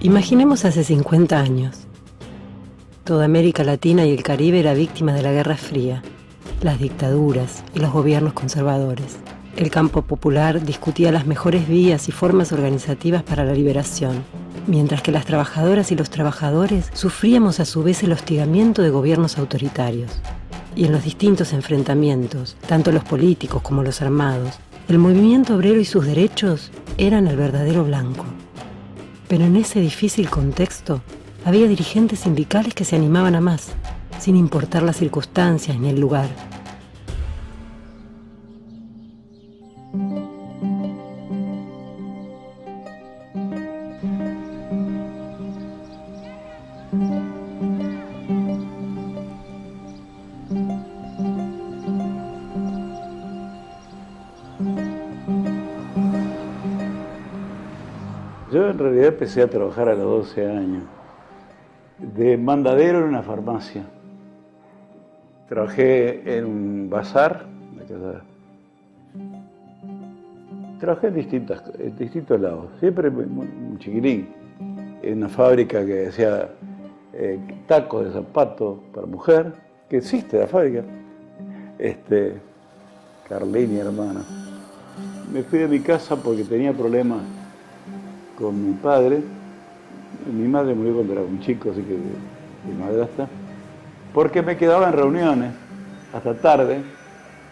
Imaginemos hace 50 años. Toda América Latina y el Caribe era víctima de la Guerra Fría, las dictaduras y los gobiernos conservadores. El campo popular discutía las mejores vías y formas organizativas para la liberación, mientras que las trabajadoras y los trabajadores sufríamos a su vez el hostigamiento de gobiernos autoritarios. Y en los distintos enfrentamientos, tanto los políticos como los armados, el movimiento obrero y sus derechos eran el verdadero blanco. Pero en ese difícil contexto, había dirigentes sindicales que se animaban a más, sin importar las circunstancias ni el lugar. Yo en realidad empecé a trabajar a los 12 años, de mandadero en una farmacia. Trabajé en un bazar, trabajé en distintos lados, siempre muy chiquitín, en una fábrica que hacía tacos de zapatos para mujer, que existe la fábrica, Carlín, mi hermana. Me fui de mi casa porque tenía problemas con mi padre. Mi madre murió cuando era un chico, así que mi madrastra, porque me quedaba en reuniones hasta tarde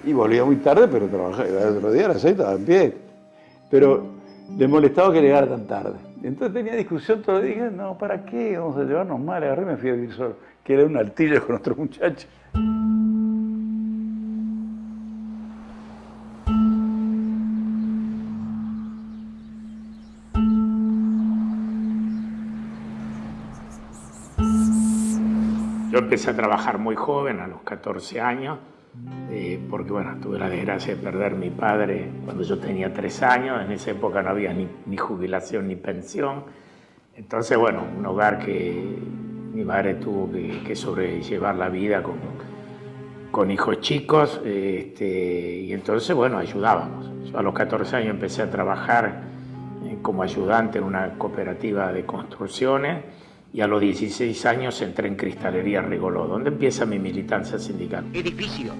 y volvía muy tarde, pero trabajaba. El otro día a las 6 estaba en pie, pero le molestaba que llegara tan tarde. Entonces tenía discusión todo el día. Dije, no, ¿para qué? Vamos a llevarnos mal. Agarré y me fui a vivir solo, que era un altillo con otro muchacho. Yo empecé a trabajar muy joven, a los 14 años, porque bueno, tuve la desgracia de perder a mi padre cuando yo tenía 3 años. En esa época no había ni jubilación ni pensión. Entonces, bueno, un hogar que mi madre tuvo que sobrellevar la vida con hijos chicos, y entonces, bueno, ayudábamos. Yo a los 14 años empecé a trabajar como ayudante en una cooperativa de construcciones. Y a los 16 años entré en Cristalería Rigoló, donde empieza mi militancia sindical. Edificios,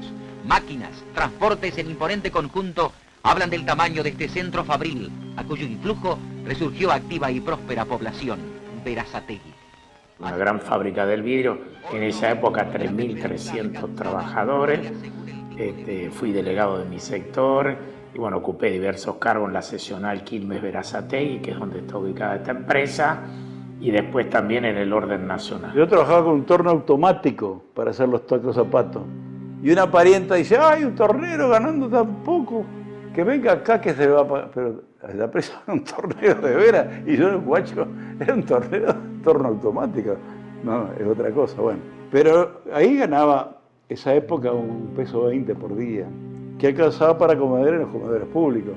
máquinas, transportes en imponente conjunto hablan del tamaño de este centro fabril, a cuyo influjo resurgió activa y próspera población, Berazategui. Una gran fábrica del vidrio, en esa época 3.300 trabajadores. Fui delegado de mi sector y bueno, ocupé diversos cargos en la seccional Quilmes Berazategui, que es donde está ubicada esta empresa, y después también en el orden nacional. Yo trabajaba con un torno automático para hacer los tacos zapatos. Y una parienta dice, ¡ay, un tornero ganando tan poco! Que venga acá que se va a pagar. Pero la empresa era un tornero de veras. Y yo, guacho, era un torno automático. No, es otra cosa, bueno. Pero ahí ganaba, esa época, $1.20 por día, que alcanzaba para comer en los comedores públicos.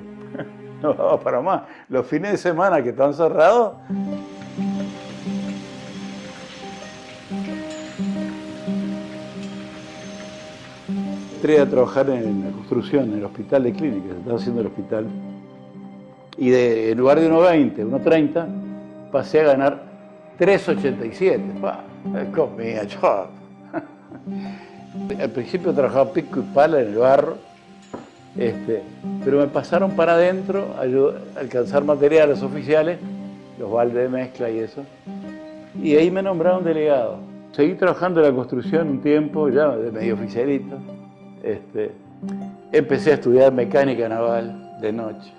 No daba para más. Los fines de semana que estaban cerrados, entré a trabajar en la construcción, en el hospital de clínicas, estaba haciendo el hospital. Y en lugar de 1.20, 1.30, pasé a ganar 3.87. Comía yo. Al principio trabajaba pico y pala en el barro, pero me pasaron para adentro a alcanzar materiales oficiales, los baldes de mezcla y eso. Y ahí me nombraron delegado. Seguí trabajando en la construcción un tiempo, ya de medio oficialito. Empecé a estudiar mecánica naval de noche,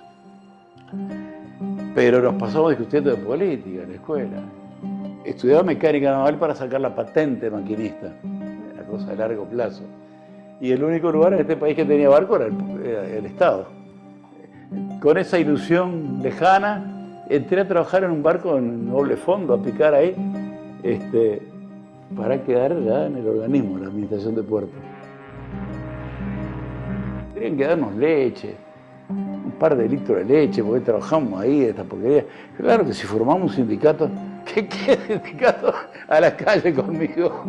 pero nos pasamos discutiendo de política en la escuela. Estudiaba mecánica naval para sacar la patente de maquinista, una cosa de largo plazo, y el único lugar en este país que tenía barco era el Estado. Con esa ilusión lejana entré a trabajar en un barco en doble fondo, a picar ahí, para quedar ya en el organismo, la administración de puertos. Tenían que darnos leche, un par de litros de leche, porque trabajamos ahí, esta porquería. Claro que si formamos un sindicato, ¿qué sindicato a la calle conmigo?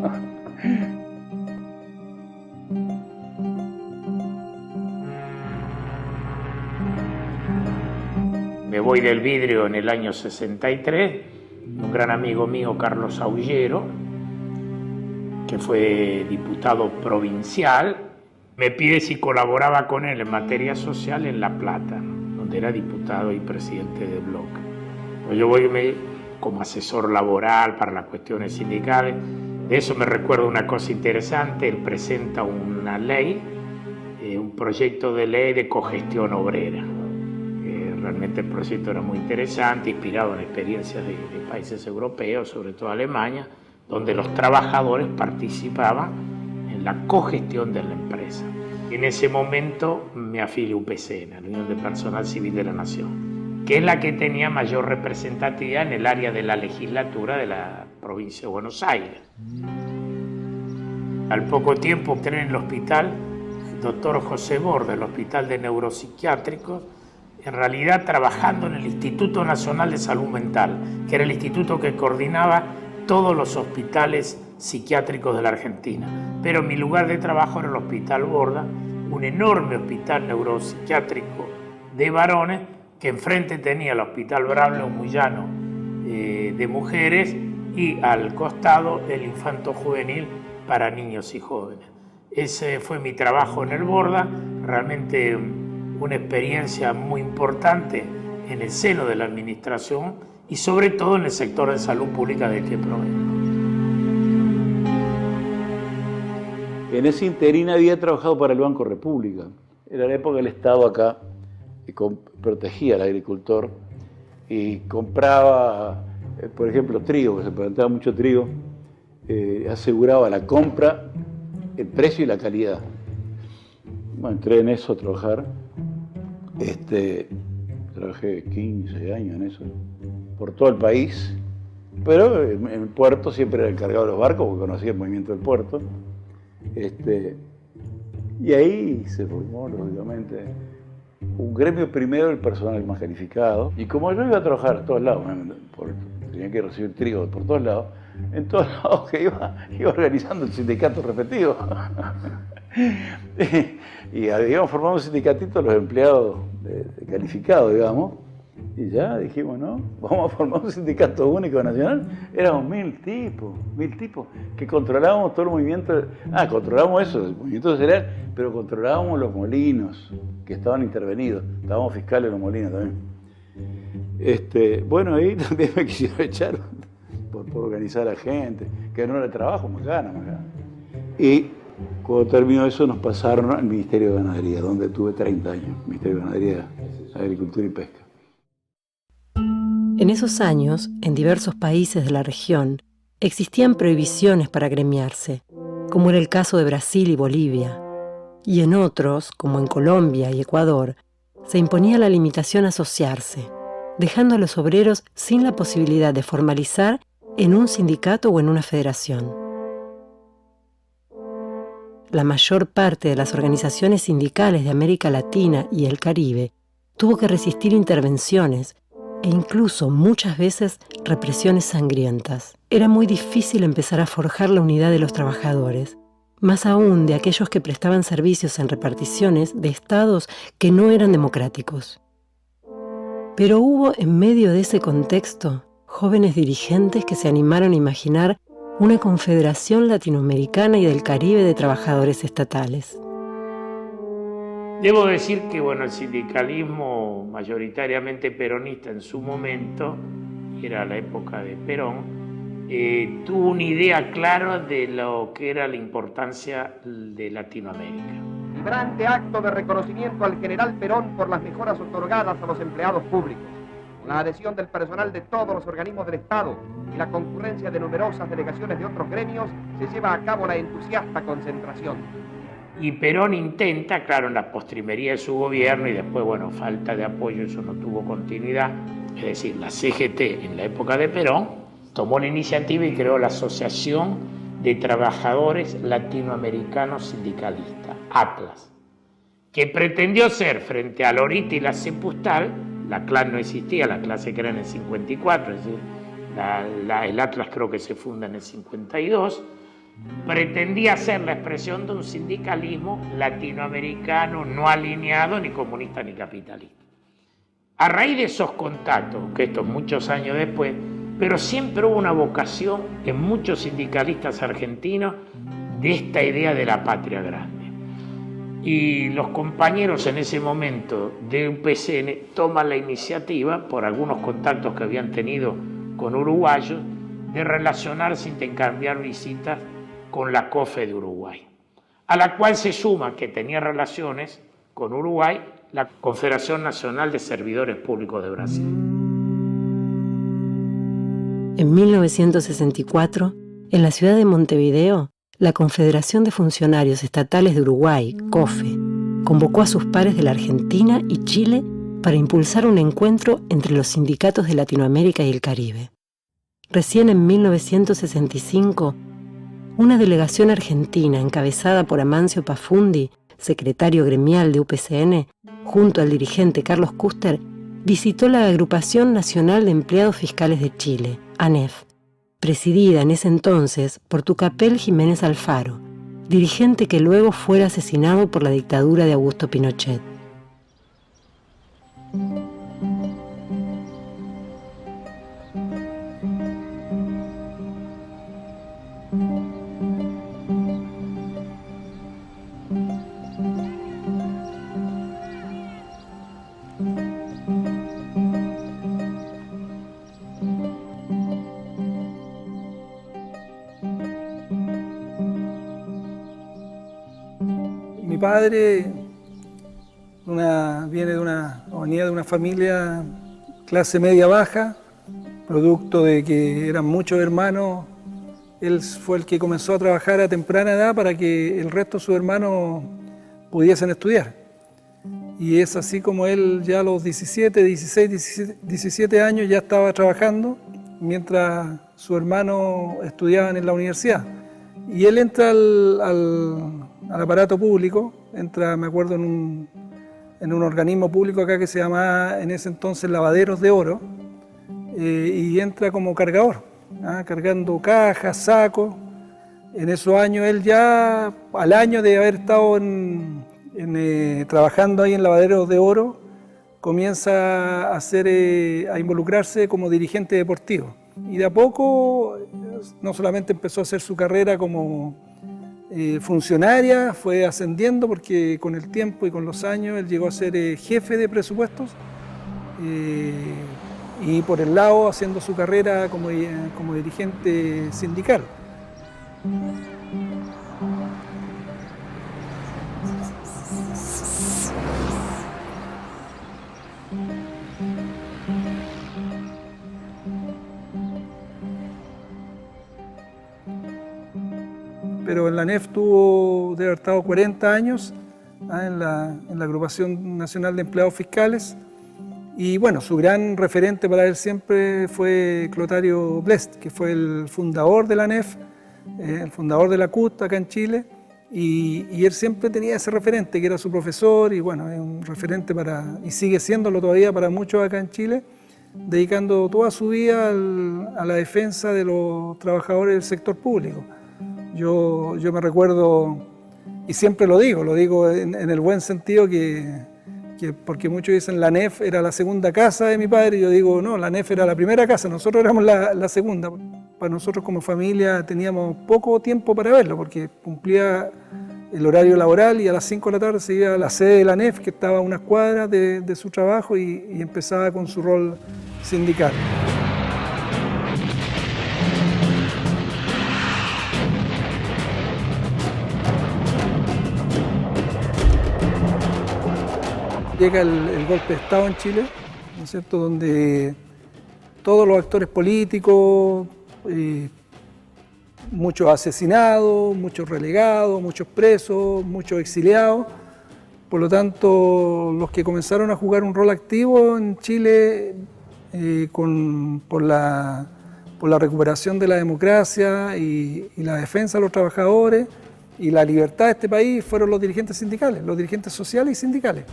Me voy del vidrio en el año 63, un gran amigo mío, Carlos Aullero, que fue diputado provincial, me pide si colaboraba con él en materia social en La Plata, donde era diputado y presidente de bloque. Pues yo voy como asesor laboral para las cuestiones sindicales. De eso me recuerdo una cosa interesante: él presenta una ley, un proyecto de ley de cogestión obrera. Realmente el proyecto era muy interesante, inspirado en experiencias de países europeos, sobre todo Alemania, donde los trabajadores participaban en la cogestión de la empresa. En ese momento me afilio a UPC, la Unión de Personal Civil de la Nación, que es la que tenía mayor representatividad en el área de la legislatura de la provincia de Buenos Aires. Al poco tiempo entré en el hospital, el doctor José Borda, el Hospital de Neuropsiquiátricos, en realidad trabajando en el Instituto Nacional de Salud Mental, que era el instituto que coordinaba todos los hospitales psiquiátricos de la Argentina. Pero mi lugar de trabajo era el Hospital Borda, un enorme hospital neuropsiquiátrico de varones, que enfrente tenía el Hospital Braulio Moyano de mujeres, y al costado el Infanto Juvenil para niños y jóvenes. Ese fue mi trabajo en el Borda, realmente una experiencia muy importante en el seno de la administración y sobre todo en el sector de salud pública del que provengo. En ese interín había trabajado para el Banco República. Era la época del Estado acá, que protegía al agricultor y compraba, por ejemplo, trigo, que se plantaba mucho trigo, aseguraba la compra, el precio y la calidad. Bueno, entré en eso a trabajar. Trabajé 15 años en eso, por todo el país, pero en el puerto siempre era el encargado de los barcos, porque conocía el movimiento del puerto. Y ahí se formó, lógicamente, un gremio primero del personal más calificado. Y como yo iba a trabajar a todos lados, tenía que recibir trigo por todos lados, en todos lados que iba organizando el sindicato repetido. Y habíamos formado un sindicatito los empleados calificados, digamos, y ya dijimos, no, vamos a formar un sindicato único nacional. Éramos 1000 tipos, que controlábamos todo el movimiento, controlábamos eso, el movimiento cereal, pero controlábamos los molinos que estaban intervenidos, estábamos fiscales de los molinos también. Bueno, ahí también me quisieron echar por organizar a gente, que no era trabajo, más ganas. Y cuando terminó eso nos pasaron al Ministerio de Ganadería, donde tuve 30 años, Ministerio de Ganadería, Agricultura y Pesca. En esos años, en diversos países de la región, existían prohibiciones para agremiarse, como era el caso de Brasil y Bolivia. Y en otros, como en Colombia y Ecuador, se imponía la limitación a asociarse, dejando a los obreros sin la posibilidad de formalizar en un sindicato o en una federación. La mayor parte de las organizaciones sindicales de América Latina y el Caribe tuvo que resistir intervenciones e incluso muchas veces represiones sangrientas. Era muy difícil empezar a forjar la unidad de los trabajadores, más aún de aquellos que prestaban servicios en reparticiones de estados que no eran democráticos. Pero hubo en medio de ese contexto jóvenes dirigentes que se animaron a imaginar una confederación latinoamericana y del Caribe de trabajadores estatales. Debo decir que el sindicalismo mayoritariamente peronista en su momento, era la época de Perón, tuvo una idea clara de lo que era la importancia de Latinoamérica. Vibrante acto de reconocimiento al general Perón por las mejoras otorgadas a los empleados públicos, la adhesión del personal de todos los organismos del Estado y la concurrencia de numerosas delegaciones de otros gremios, se lleva a cabo la entusiasta concentración. Y Perón intenta, claro, en la postrimería de su gobierno, y después, falta de apoyo, eso no tuvo continuidad, es decir, la CGT en la época de Perón tomó la iniciativa y creó la Asociación de Trabajadores Latinoamericanos Sindicalistas, ATLAS, que pretendió ser, frente a Lorita y la CEPUSTAL, la CLAN no existía, la CLAN se crea en el 54, es decir, el Atlas creo que se funda en el 52, pretendía ser la expresión de un sindicalismo latinoamericano no alineado ni comunista ni capitalista. A raíz de esos contactos, que estos muchos años después, pero siempre hubo una vocación en muchos sindicalistas argentinos de esta idea de la patria grande. Y los compañeros en ese momento de UPCN toman la iniciativa, por algunos contactos que habían tenido con uruguayos, de relacionarse, intercambiar visitas con la COFE de Uruguay, a la cual se suma que tenía relaciones con Uruguay la Confederación Nacional de Servidores Públicos de Brasil. En 1964, en la ciudad de Montevideo, la Confederación de Funcionarios Estatales de Uruguay, COFE, convocó a sus pares de la Argentina y Chile para impulsar un encuentro entre los sindicatos de Latinoamérica y el Caribe. Recién en 1965, una delegación argentina encabezada por Amancio Pafundi, secretario gremial de UPCN, junto al dirigente Carlos Custer, visitó la Agrupación Nacional de Empleados Fiscales de Chile, ANEF, presidida en ese entonces por Tucapel Jiménez Alfaro, dirigente que luego fuera asesinado por la dictadura de Augusto Pinochet. Mi padre venía de una familia clase media baja, producto de que eran muchos hermanos. Él fue el que comenzó a trabajar a temprana edad para que el resto de sus hermanos pudiesen estudiar. Y es así como él ya a los 17 años ya estaba trabajando, mientras sus hermanos estudiaban en la universidad. Y él entra al aparato público, entra, me acuerdo, en un organismo público acá que se llamaba en ese entonces Lavaderos de Oro, y entra como cargador, cargando cajas, sacos. En esos años él ya, al año de haber estado trabajando ahí en Lavaderos de Oro, comienza a involucrarse como dirigente deportivo. Y de a poco, no solamente empezó a hacer su carrera como funcionaria, fue ascendiendo porque con el tiempo y con los años él llegó a ser jefe de presupuestos, y por el lado haciendo su carrera como dirigente sindical. Pero en la ANEF debe haber estado 40 años en la Agrupación Nacional de Empleados Fiscales. Y bueno, su gran referente para él siempre fue Clotario Blest, que fue el fundador de la ANEF, el fundador de la CUT acá en Chile. Y él siempre tenía ese referente, que era su profesor, y bueno, es un referente y sigue siéndolo todavía para muchos acá en Chile, dedicando toda su vida a la defensa de los trabajadores del sector público. Yo me recuerdo, y siempre lo digo en el buen sentido, que porque muchos dicen la ANEF era la segunda casa de mi padre, y yo digo, no, la ANEF era la primera casa, nosotros éramos la segunda. Para nosotros como familia teníamos poco tiempo para verlo, porque cumplía el horario laboral y a las 5 de la tarde se iba a la sede de la ANEF, que estaba a unas cuadras de su trabajo, y empezaba con su rol sindical. Llega el golpe de Estado en Chile, ¿no es cierto?, donde todos los actores políticos, muchos asesinados, muchos relegados, muchos presos, muchos exiliados. Por lo tanto, los que comenzaron a jugar un rol activo en Chile por la recuperación de la democracia y la defensa de los trabajadores y la libertad de este país fueron los dirigentes sindicales, los dirigentes sociales y sindicales.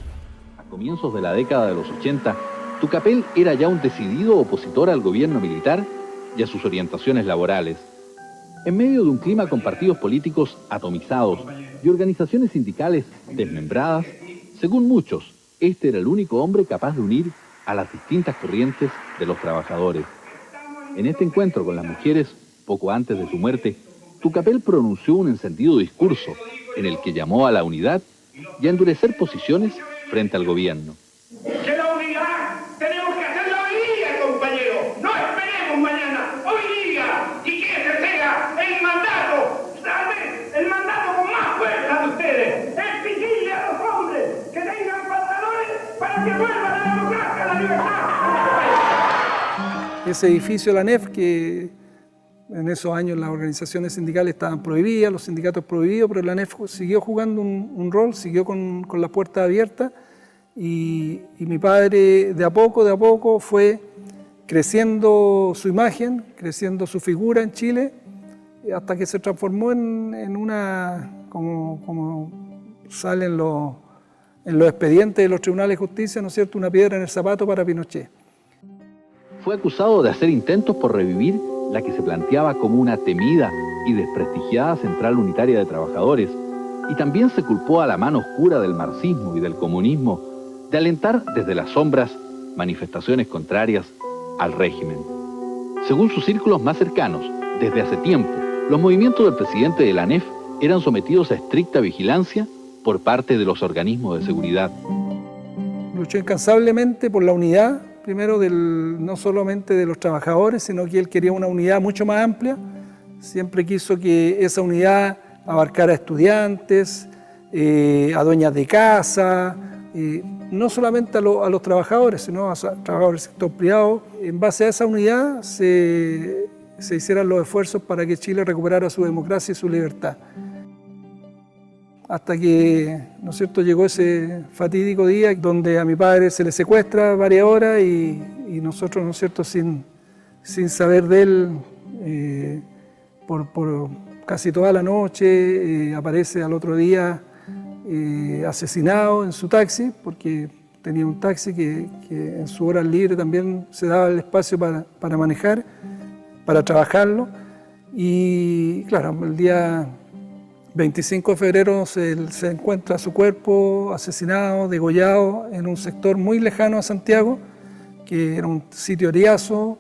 A comienzos de la década de los 80, Tucapel era ya un decidido opositor al gobierno militar y a sus orientaciones laborales. En medio de un clima con partidos políticos atomizados y organizaciones sindicales desmembradas, según muchos, este era el único hombre capaz de unir a las distintas corrientes de los trabajadores. En este encuentro con las mujeres, poco antes de su muerte, Tucapel pronunció un encendido discurso en el que llamó a la unidad y a endurecer posiciones frente al gobierno. Que la unidad tenemos que hacerla hoy día, compañeros. No esperemos mañana, hoy día. Y que ese sea el mandato, ¿saben? El mandato con más fuerza de ustedes. Exigirle a los hombres que tengan pantalones para que vuelva la democracia, la libertad. Ese edificio de la ANEF, que en esos años las organizaciones sindicales estaban prohibidas, los sindicatos prohibidos, pero la ANEF siguió jugando un rol, siguió con las puertas abiertas y mi padre de a poco fue creciendo su imagen, creciendo su figura en Chile, hasta que se transformó en una, como sale en los expedientes de los tribunales de justicia, ¿no es cierto?, una piedra en el zapato para Pinochet. Fue acusado de hacer intentos por revivir la que se planteaba como una temida y desprestigiada Central Unitaria de Trabajadores, y también se culpó a la mano oscura del marxismo y del comunismo de alentar desde las sombras manifestaciones contrarias al régimen. Según sus círculos más cercanos, desde hace tiempo, los movimientos del presidente de la ANEF eran sometidos a estricta vigilancia por parte de los organismos de seguridad. Luchó incansablemente por la unidad, primero no solamente de los trabajadores, sino que él quería una unidad mucho más amplia. Siempre quiso que esa unidad abarcara a estudiantes, a dueñas de casa, no solamente a los trabajadores, sino a trabajadores del sector privado. En base a esa unidad se hicieran los esfuerzos para que Chile recuperara su democracia y su libertad. Hasta que, ¿no es cierto?, llegó ese fatídico día donde a mi padre se le secuestra varias horas y nosotros, ¿no es cierto?, sin saber de él, por casi toda la noche, aparece al otro día asesinado en su taxi, porque tenía un taxi que en su hora libre también se daba el espacio para manejar, para trabajarlo. Y claro, el día 25 de febrero se encuentra su cuerpo asesinado, degollado, en un sector muy lejano a Santiago, que era un sitio Ariazo,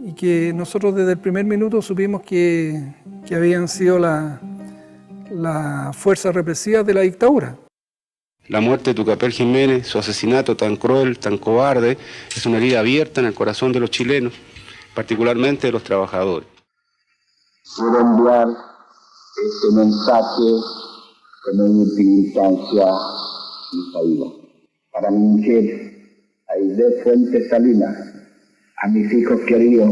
y que nosotros desde el primer minuto supimos que habían sido las fuerzas represivas de la dictadura. La muerte de Tucapel Jiménez, su asesinato tan cruel, tan cobarde, es una herida abierta en el corazón de los chilenos, particularmente de los trabajadores. Quiero enviar este mensaje como en última instancia mi salida. Para mi mujer, Aide Fuentes Salinas, a mis hijos queridos,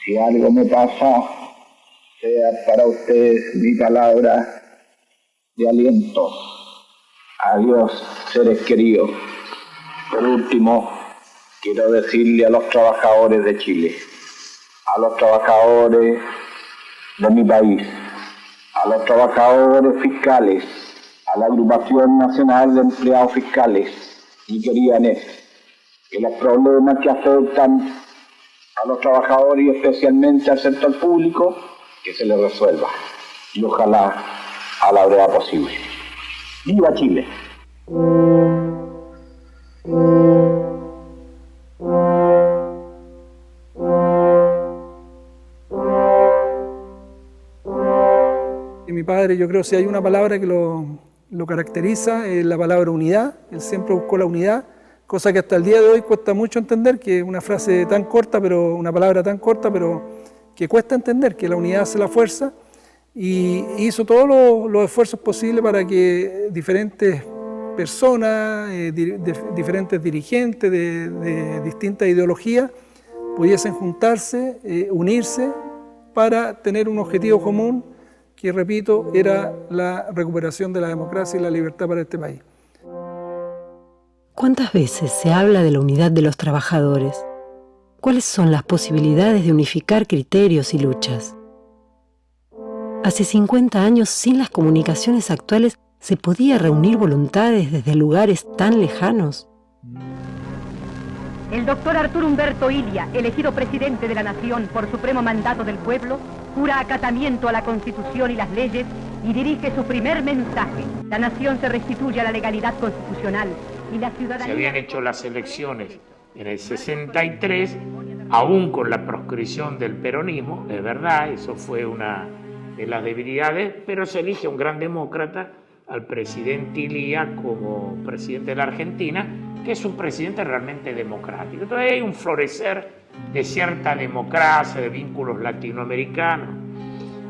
si algo me pasa, sea para ustedes mi palabra de aliento. Adiós, seres queridos. Por último, quiero decirle a los trabajadores de Chile, a los trabajadores de mi país, a los trabajadores fiscales, a la Agrupación Nacional de Empleados Fiscales, mi querida ANEF, que los problemas que afectan a los trabajadores y especialmente al sector público, que se les resuelva. Y ojalá a la brevedad posible. ¡Viva Chile! Mi padre, yo creo que si hay una palabra que lo caracteriza, es la palabra unidad. Él siempre buscó la unidad, cosa que hasta el día de hoy cuesta mucho entender, que es una frase tan corta, pero una palabra tan corta, pero que cuesta entender, que la unidad hace la fuerza, y hizo todos los esfuerzos posibles para que diferentes personas, diferentes dirigentes de distintas ideologías pudiesen juntarse, unirse para tener un objetivo común que, repito, era la recuperación de la democracia y la libertad para este país. ¿Cuántas veces se habla de la unidad de los trabajadores? ¿Cuáles son las posibilidades de unificar criterios y luchas? Hace 50 años, sin las comunicaciones actuales, ¿se podía reunir voluntades desde lugares tan lejanos? El doctor Arturo Humberto Ilia, elegido presidente de la Nación por supremo mandato del pueblo, jura acatamiento a la Constitución y las leyes y dirige su primer mensaje. La Nación se restituye a la legalidad constitucional y la ciudadanía... Se habían hecho las elecciones en el 63 aún con la proscripción del peronismo, es verdad, eso fue una de las debilidades, pero se elige a un gran demócrata, al presidente Ilía, como presidente de la Argentina, que es un presidente realmente democrático. Entonces hay un florecer de cierta democracia, de vínculos latinoamericanos.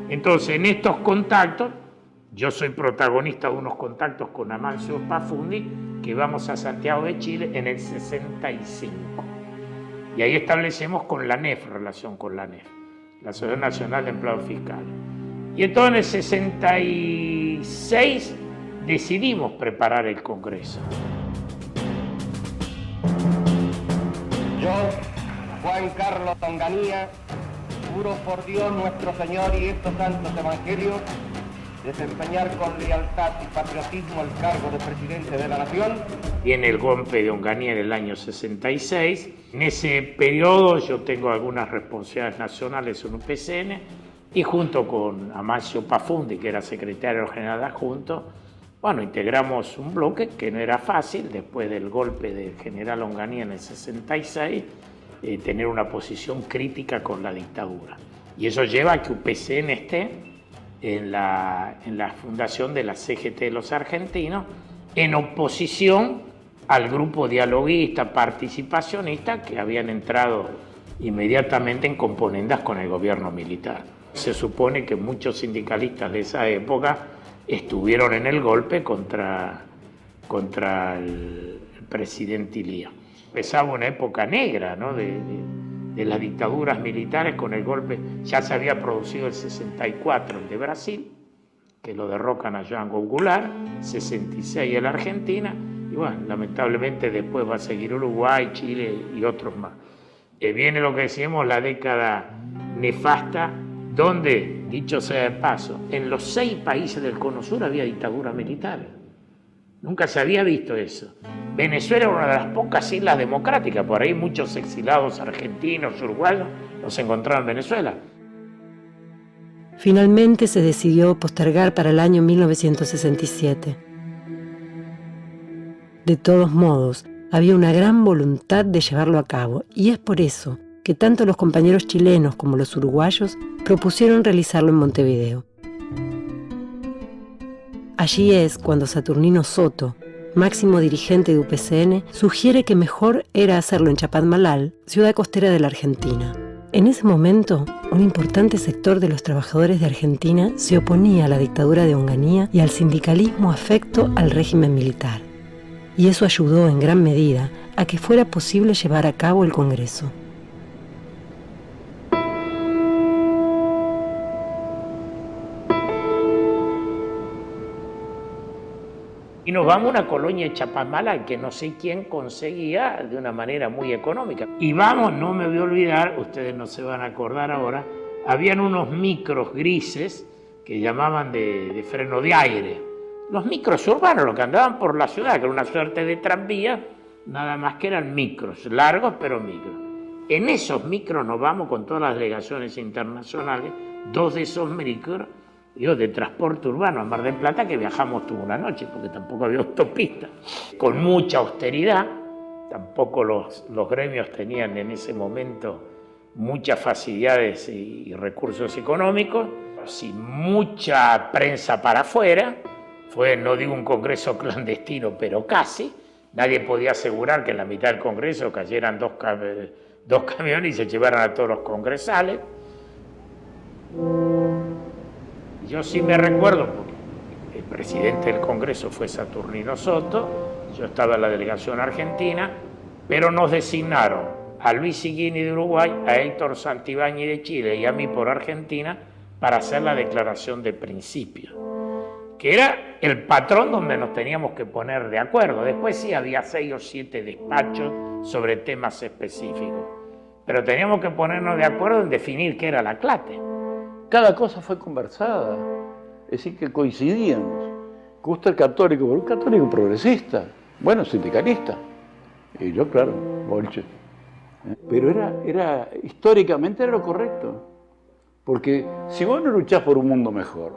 Entonces, en estos contactos, yo soy protagonista de unos contactos con Amancio Pafundi, que vamos a Santiago de Chile en el 65. Y ahí establecemos con la ANEF, relación con la ANEF, la Asociación Nacional de Empleados Fiscales. Y entonces en el 66 decidimos preparar el Congreso. Yo, Juan Carlos Onganía, juro por Dios nuestro Señor y estos santos evangelios, desempeñar con lealtad y patriotismo el cargo de presidente de la Nación. Viene el golpe de Onganía en el año 66. En ese periodo yo tengo algunas responsabilidades nacionales en UPCN y junto con Amancio Pafundi, que era secretario general adjunto, bueno, integramos un bloque que no era fácil después del golpe del general Onganía en el 66, tener una posición crítica con la dictadura. Y eso lleva a que UPCN esté en la fundación de la CGT de los argentinos, en oposición al grupo dialoguista, participacionista, que habían entrado inmediatamente en componendas con el gobierno militar. Se supone que muchos sindicalistas de esa época estuvieron en el golpe contra el presidente Ilía. Empezaba una época negra, ¿no?, de las dictaduras militares con el golpe. Ya se había producido el 64 el de Brasil, que lo derrocan a Django Goulart, 66 en la Argentina, y bueno, lamentablemente después va a seguir Uruguay, Chile y otros más. Viene lo que decimos la década nefasta, donde, dicho sea de paso, en los 6 países del Cono Sur había dictadura militar. Nunca se había visto eso. Venezuela era una de las pocas islas democráticas, por ahí muchos exilados argentinos, uruguayos, los encontraron en Venezuela. Finalmente se decidió postergar para el año 1967. De todos modos, había una gran voluntad de llevarlo a cabo, y es por eso que tanto los compañeros chilenos como los uruguayos propusieron realizarlo en Montevideo. Allí es cuando Saturnino Soto, máximo dirigente de UPCN, sugiere que mejor era hacerlo en Chapadmalal, ciudad costera de la Argentina. En ese momento, un importante sector de los trabajadores de Argentina se oponía a la dictadura de Onganía y al sindicalismo afecto al régimen militar. Y eso ayudó en gran medida a que fuera posible llevar a cabo el Congreso. Y nos vamos a una colonia de Chapadmalal que no sé quién conseguía de una manera muy económica. Y vamos, no me voy a olvidar, ustedes no se van a acordar ahora, habían unos micros grises que llamaban de freno de aire. Los micros urbanos, los que andaban por la ciudad, que era una suerte de tranvía, nada más que eran micros, largos pero micros. En esos micros nos vamos con todas las delegaciones internacionales, 2 de esos micros, de transporte urbano a Mar del Plata, que viajamos toda una noche, porque tampoco había autopista, con mucha austeridad. Tampoco los gremios tenían en ese momento muchas facilidades y recursos económicos, sin mucha prensa para afuera. Fue, no digo un congreso clandestino, pero casi. Nadie podía asegurar que en la mitad del congreso cayeran dos camiones y se llevaran a todos los congresales. Yo sí me recuerdo, porque el presidente del Congreso fue Saturnino Soto, yo estaba en la delegación argentina, pero nos designaron a Luis Higuini de Uruguay, a Héctor Santibáñez de Chile y a mí por Argentina para hacer la declaración de principio, que era el patrón donde nos teníamos que poner de acuerdo. Después sí había 6 o 7 despachos sobre temas específicos, pero teníamos que ponernos de acuerdo en definir qué era la CLATE. Cada cosa fue conversada, es decir, que coincidíamos. Gusta el católico, pero un católico progresista, bueno, sindicalista. Y yo, claro, bolche. Pero históricamente era lo correcto. Porque si vos no luchás por un mundo mejor,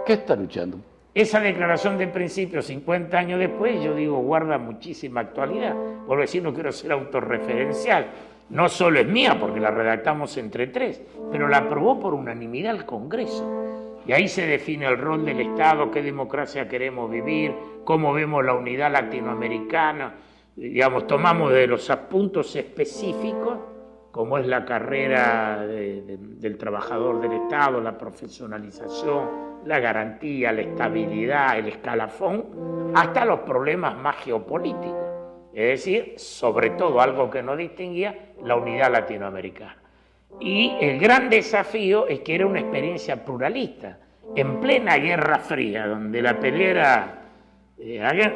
¿qué estás luchando? Esa declaración de principio, 50 años después, yo digo, guarda muchísima actualidad. Vuelvo a decir, no quiero ser autorreferencial, no solo es mía, porque la redactamos entre 3, pero la aprobó por unanimidad el Congreso. Y ahí se define el rol del Estado, qué democracia queremos vivir, cómo vemos la unidad latinoamericana. Digamos, tomamos de los puntos específicos, como es la carrera del trabajador del Estado, la profesionalización, la garantía, la estabilidad, el escalafón, hasta los problemas más geopolíticos. Es decir, sobre todo algo que nos distinguía, la unidad latinoamericana. Y el gran desafío es que era una experiencia pluralista, en plena Guerra Fría, donde la pelea era...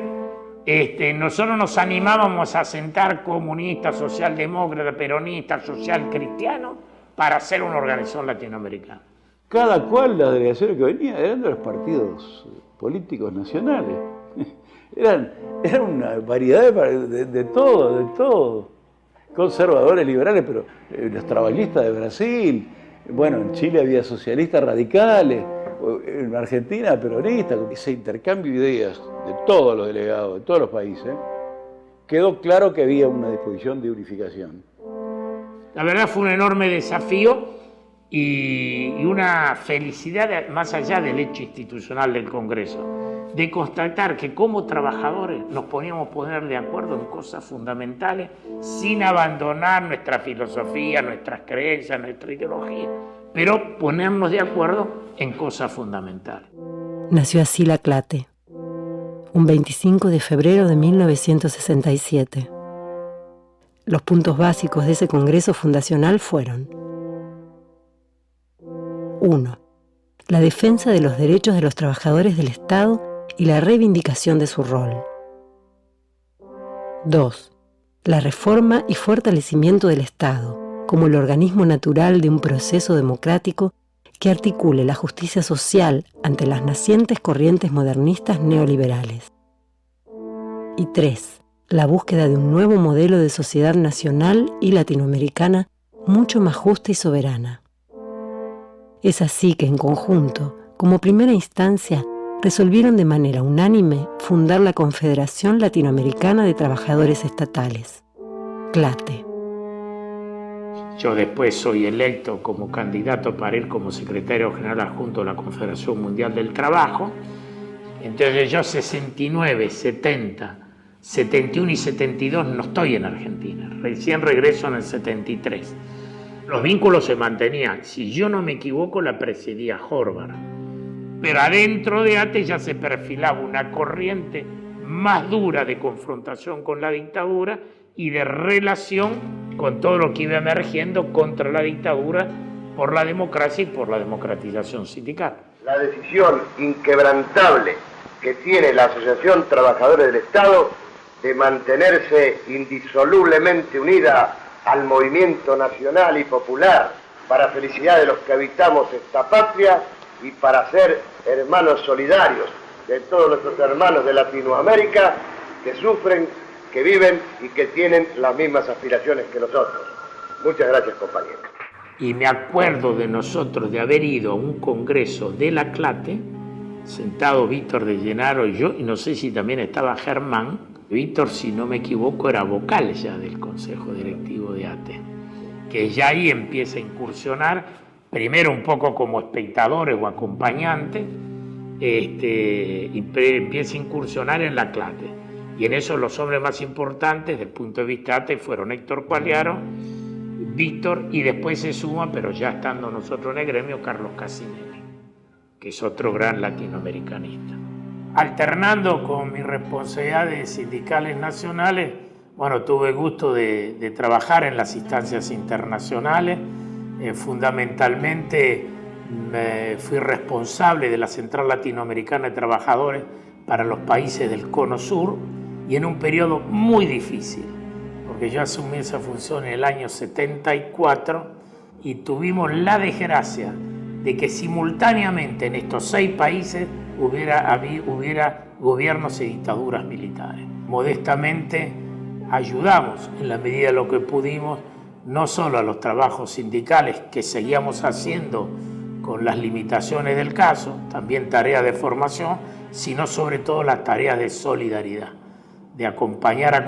nosotros nos animábamos a sentar comunistas, socialdemócratas, peronistas, social cristianos para hacer una organización latinoamericana. Cada cual, las delegaciones que venían eran de los partidos políticos nacionales. Eran una variedad de todo. Conservadores, liberales, pero los traballistas de Brasil. Bueno, en Chile había socialistas radicales, en Argentina peronistas. Ese intercambio de ideas de todos los delegados, de todos los países, quedó claro que había una disposición de unificación. La verdad fue un enorme desafío y una felicidad más allá del hecho institucional del Congreso, de constatar que como trabajadores nos poníamos a poner de acuerdo en cosas fundamentales sin abandonar nuestra filosofía, nuestras creencias, nuestra ideología, pero ponernos de acuerdo en cosas fundamentales. Nació así la CLATE, un 25 de febrero de 1967. Los puntos básicos de ese congreso fundacional fueron: 1. La defensa de los derechos de los trabajadores del Estado y la reivindicación de su rol. 2. La reforma y fortalecimiento del Estado como el organismo natural de un proceso democrático que articule la justicia social ante las nacientes corrientes modernistas neoliberales. Y 3. La búsqueda de un nuevo modelo de sociedad nacional y latinoamericana mucho más justa y soberana. Es así que en conjunto, como primera instancia, resolvieron de manera unánime fundar la Confederación Latinoamericana de Trabajadores Estatales, CLATE. Yo después soy electo como candidato para ir como secretario general adjunto de la Confederación Mundial del Trabajo. Entonces yo 69, 70, 71 y 72 no estoy en Argentina, recién regreso en el 73. Los vínculos se mantenían, si yo no me equivoco la presidía Horvath, pero adentro de ATE ya se perfilaba una corriente más dura de confrontación con la dictadura y de relación con todo lo que iba emergiendo contra la dictadura por la democracia y por la democratización sindical. La decisión inquebrantable que tiene la Asociación Trabajadores del Estado de mantenerse indisolublemente unida al movimiento nacional y popular para felicidad de los que habitamos esta patria y para ser hermanos solidarios de todos nuestros hermanos de Latinoamérica que sufren, que viven y que tienen las mismas aspiraciones que nosotros. Muchas gracias, compañeros. Y me acuerdo de nosotros de haber ido a un congreso de la CLATE, sentado Víctor de Llenaro y yo, y no sé si también estaba Germán. Víctor, si no me equivoco, era vocal ya del Consejo Directivo de ATE, que ya ahí empieza a incursionar, primero un poco como espectadores o acompañantes, empieza a incursionar en la CLATE. Y en eso los hombres más importantes desde el punto de vista ATE fueron Héctor Quagliaro, Víctor, y después se suma, pero ya estando nosotros en el gremio, Carlos Casinelli, que es otro gran latinoamericanista. Alternando con mis responsabilidades sindicales nacionales, bueno, tuve el gusto de trabajar en las instancias internacionales. Fundamentalmente fui responsable de la Central Latinoamericana de Trabajadores para los países del Cono Sur y en un periodo muy difícil, porque yo asumí esa función en el año 74 y tuvimos la desgracia de que simultáneamente en estos 6 países hubiera gobiernos y dictaduras militares. Modestamente ayudamos en la medida de lo que pudimos, no solo a los trabajos sindicales que seguíamos haciendo con las limitaciones del caso, también tareas de formación, sino sobre todo las tareas de solidaridad, de acompañar a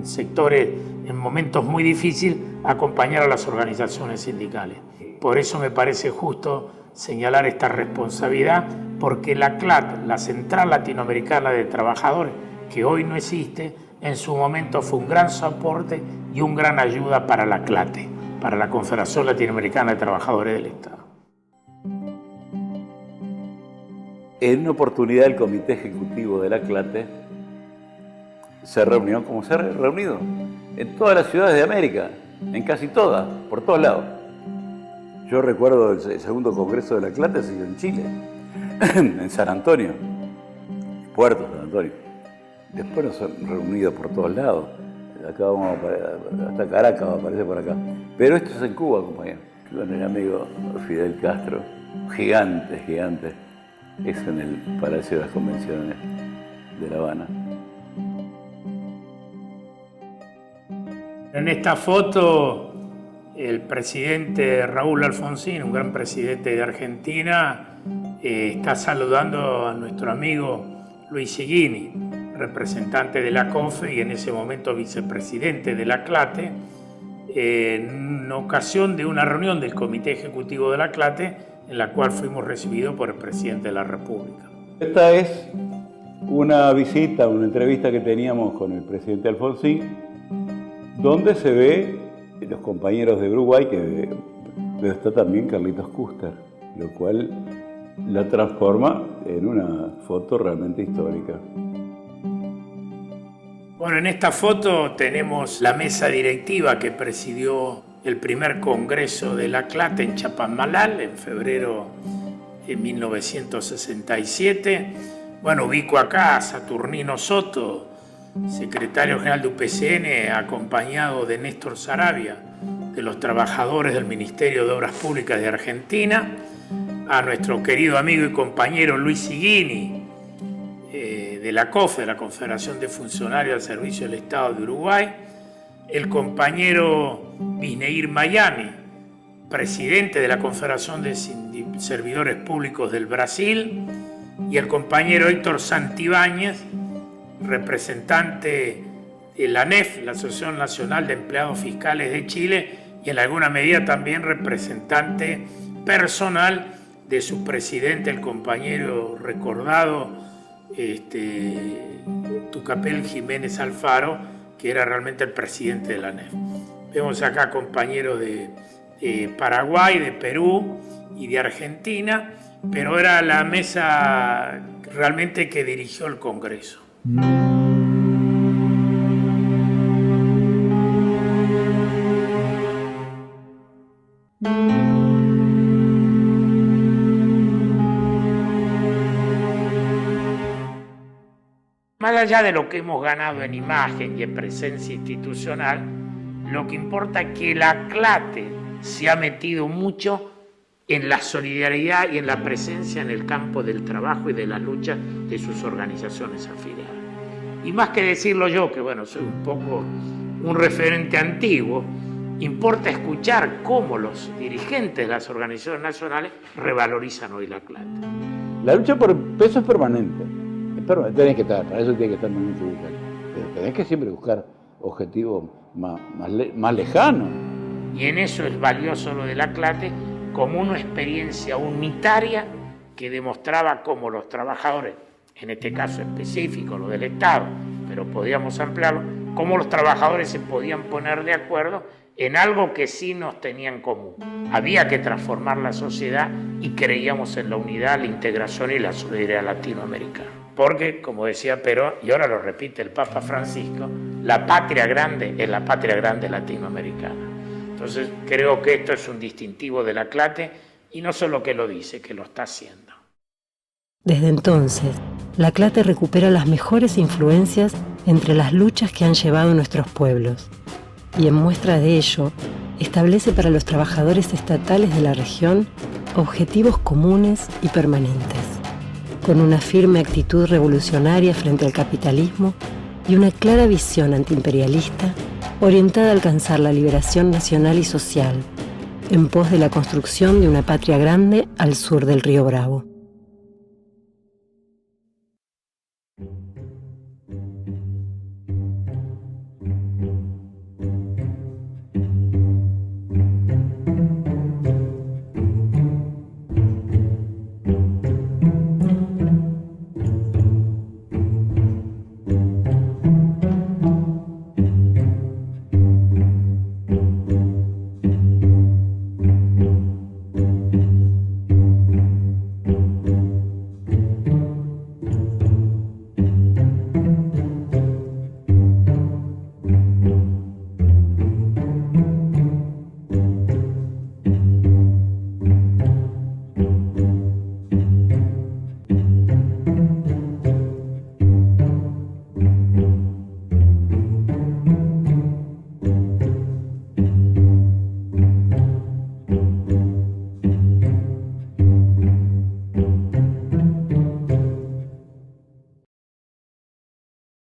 sectores en momentos muy difíciles, acompañar a las organizaciones sindicales. Por eso me parece justo señalar esta responsabilidad, porque la CLAT, la Central Latinoamericana de Trabajadores, que hoy no existe, en su momento fue un gran soporte y una gran ayuda para la CLATE, para la Confederación Latinoamericana de Trabajadores del Estado. En una oportunidad el Comité Ejecutivo de la CLATE se reunió como se ha reunido en todas las ciudades de América, en casi todas, por todos lados. Yo recuerdo el segundo congreso de la CLATE se hizo en Chile, en San Antonio, Puerto San Antonio. Después nos han reunido por todos lados. Acá vamos hasta Caracas, aparece por acá. Pero esto es en Cuba, compañero. Con el amigo Fidel Castro, gigante, gigante. Es en el Palacio de las Convenciones de La Habana. En esta foto, el presidente Raúl Alfonsín, un gran presidente de Argentina, está saludando a nuestro amigo Luis Seguini, representante de la COFE y en ese momento vicepresidente de la CLATE, en ocasión de una reunión del Comité Ejecutivo de la CLATE, en la cual fuimos recibidos por el presidente de la República. Esta es una visita, una entrevista que teníamos con el presidente Alfonsín, donde se ve los compañeros de Uruguay, que está también Carlitos Custer, lo cual la transforma en una foto realmente histórica. Bueno, en esta foto tenemos la mesa directiva que presidió el primer congreso de la CLATE en Chapadmalal en febrero de 1967. Bueno, ubico acá a Saturnino Soto, secretario general de UPCN, acompañado de Néstor Sarabia, de los trabajadores del Ministerio de Obras Públicas de Argentina, a nuestro querido amigo y compañero Luis Seguini, de la COFE, de la Confederación de Funcionarios al Servicio del Estado de Uruguay, el compañero Bisneir Mayani, presidente de la Confederación de Servidores Públicos del Brasil, y el compañero Héctor Santibáñez, representante de la ANEF, la Asociación Nacional de Empleados Fiscales de Chile, y en alguna medida también representante personal de su presidente, el compañero recordado Tucapel Jiménez Alfaro, que era realmente el presidente de la ANEF. Vemos acá compañeros de Paraguay, de Perú y de Argentina, pero era la mesa realmente que dirigió el Congreso. Más allá de lo que hemos ganado en imagen y en presencia institucional, lo que importa es que la CLATE se ha metido mucho en la solidaridad y en la presencia en el campo del trabajo y de la lucha de sus organizaciones afiliadas. Y más que decirlo yo, que bueno, soy un poco un referente antiguo, importa escuchar cómo los dirigentes de las organizaciones nacionales revalorizan hoy la CLATE. La lucha por el peso es permanente. Tenés que estar, para eso tiene que estar permanente. Pero tenés que siempre buscar objetivos más lejanos. Y en eso es valioso lo de la CLATE como una experiencia unitaria que demostraba cómo los trabajadores, en este caso específico, lo del Estado, pero podíamos ampliarlo, cómo los trabajadores se podían poner de acuerdo en algo que sí nos tenía en común. Había que transformar la sociedad y creíamos en la unidad, la integración y la solidaridad latinoamericana. Porque, como decía Perón, y ahora lo repite el Papa Francisco, la patria grande es la patria grande latinoamericana. Entonces, creo que esto es un distintivo de la CLATE, y no solo que lo dice, que lo está haciendo. Desde entonces, la CLATE recupera las mejores influencias entre las luchas que han llevado nuestros pueblos, y en muestra de ello, establece para los trabajadores estatales de la región objetivos comunes y permanentes, con una firme actitud revolucionaria frente al capitalismo y una clara visión antiimperialista orientada a alcanzar la liberación nacional y social, en pos de la construcción de una patria grande al sur del Río Bravo.